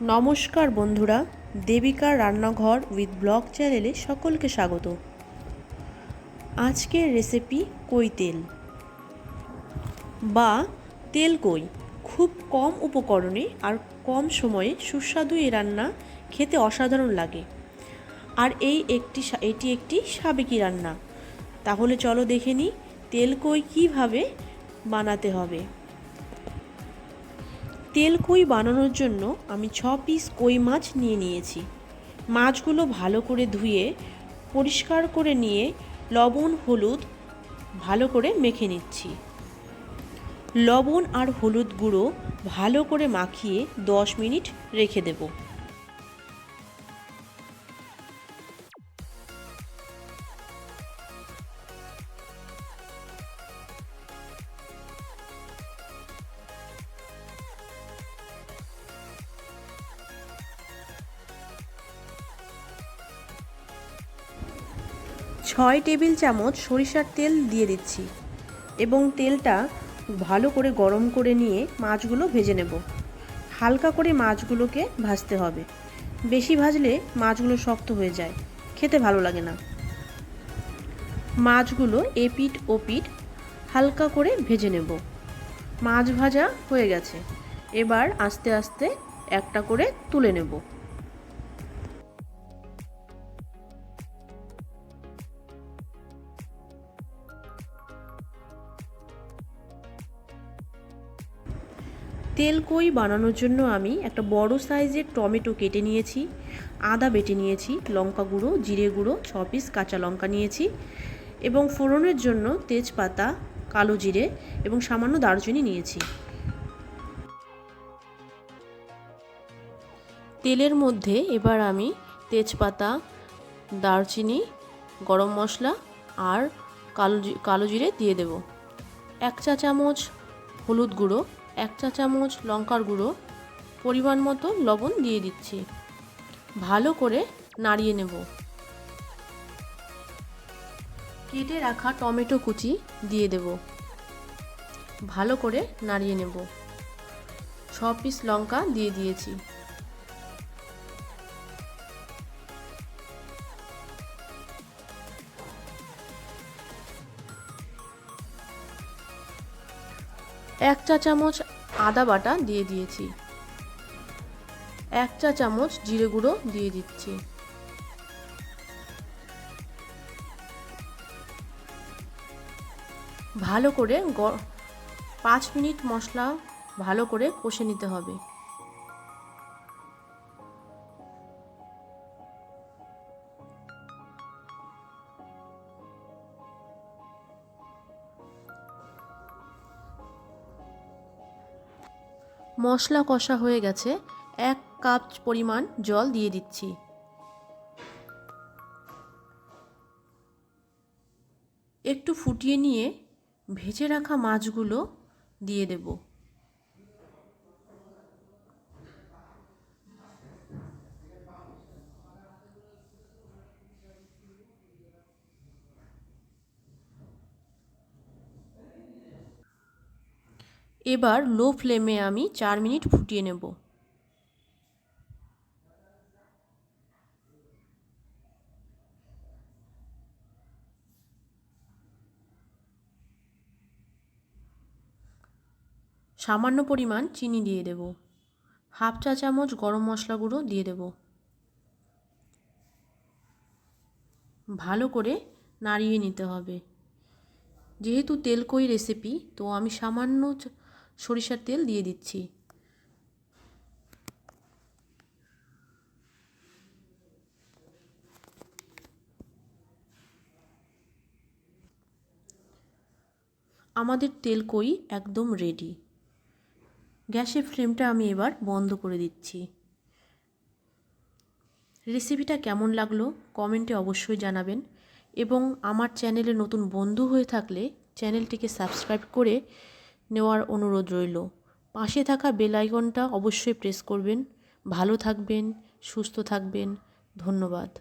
নমস্কার বন্ধুরা, দেবিকার রান্নাঘর উইথ ব্লগ চ্যানেলে সকলকে স্বাগত। আজকের রেসিপি কই তেল বা তেল কই। খুব কম উপকরণে আর কম সময়ে সুস্বাদু এই রান্না খেতে অসাধারণ লাগে। আর এটি একটি সাবেকি রান্না। তাহলে চলো দেখে নিই তেল কই কীভাবে বানাতে হবে। তেল কই বানানোর জন্য আমি 6 পিস কই মাছ নিয়েছি। মাছগুলো ভালো করে ধুয়ে পরিষ্কার করে নিয়ে লবণ হলুদ ভালো করে মেখে নিচ্ছি। লবণ আর হলুদ গুঁড়ো ভালো করে মাখিয়ে 10 মিনিট রেখে দেব। ছয় টেবিল চামচ সরিষার তেল দিয়ে দিচ্ছি এবং তেলটা ভালো করে গরম করে নিয়ে মাছগুলো ভেজে নেব। হালকা করে মাছগুলোকে ভাজতে হবে, বেশি ভাজলে মাছগুলো শক্ত হয়ে যায়, খেতে ভালো লাগে না। মাছগুলো এপিঠ ওপিঠ হালকা করে ভেজে নেব। মাছ ভাজা হয়ে গেছে, এবার আস্তে আস্তে একটা করে তুলে নেব। তেল কই বানানোর জন্য আমি একটা বড় সাইজের টমেটো কেটে নিয়েছি, আদা বেটে নিয়েছি, লঙ্কা গুঁড়ো, জিরে গুঁড়ো, 6 পিস কাঁচা লঙ্কা নিয়েছি এবং ফোড়নের জন্য তেজপাতা, কালো জিরে এবং সামান্য দারচিনি নিয়েছি। তেলের মধ্যে এবার আমি তেজপাতা, দারচিনি, গরম মশলা আর কালো জিরে দিয়ে দেব। 1 চা চামচ হলুদ গুঁড়ো, 1 চা চামচ লঙ্কার গুঁড়ো, পরিমাণ মতো লবণ দিয়ে দিচ্ছি। ভালো করে নাড়িয়ে নেব। কেটে রাখা টমেটো কুচি দিয়ে দেব। ভালো করে নাড়িয়ে নেব। 6 পিস লঙ্কা দিয়ে দিয়েছি। এক চা চামচ আদা বাটা দিয়ে দিয়েছি। 1 চা চামচ জিরে গুঁড়ো দিয়ে দিচ্ছি। ভালো করে 5 মিনিট মশলা ভালো করে কষে নিতে হবে। মশলা কষা হয়ে গেছে, 1 কাপ পরিমাণ জল দিয়ে দিচ্ছি। একটু ফুটিয়ে নিয়ে ভেজে রাখা মাছগুলো দিয়ে দেব। এবার লো ফ্লেমে আমি 4 মিনিট ফুটিয়ে নেব। সামান্য পরিমাণ চিনি দিয়ে দেব। হাফ চা চামচ গরম মশলা গুঁড়ো দিয়ে দেব। ভালো করে নাড়িয়ে নিতে হবে। যেহেতু তেল কই রেসিপি, তো আমি সামান্য সরিষার তেল দিয়ে দিচ্ছি। আমাদের তেল কই একদম রেডি। গ্যাসের ফ্লেমটা আমি এবার বন্ধ করে দিচ্ছি। রেসিপিটা কেমন লাগলো কমেন্টে অবশ্যই জানাবেন এবং আমার চ্যানেলে নতুন বন্ধু হয়ে থাকলে চ্যানেলটিকে সাবস্ক্রাইব করে নেওয়ার অনুরোধ রইল। পাশে থাকা বেল আইকনটা অবশ্যই প্রেস করবেন। ভালো থাকবেন, সুস্থ থাকবেন। ধন্যবাদ।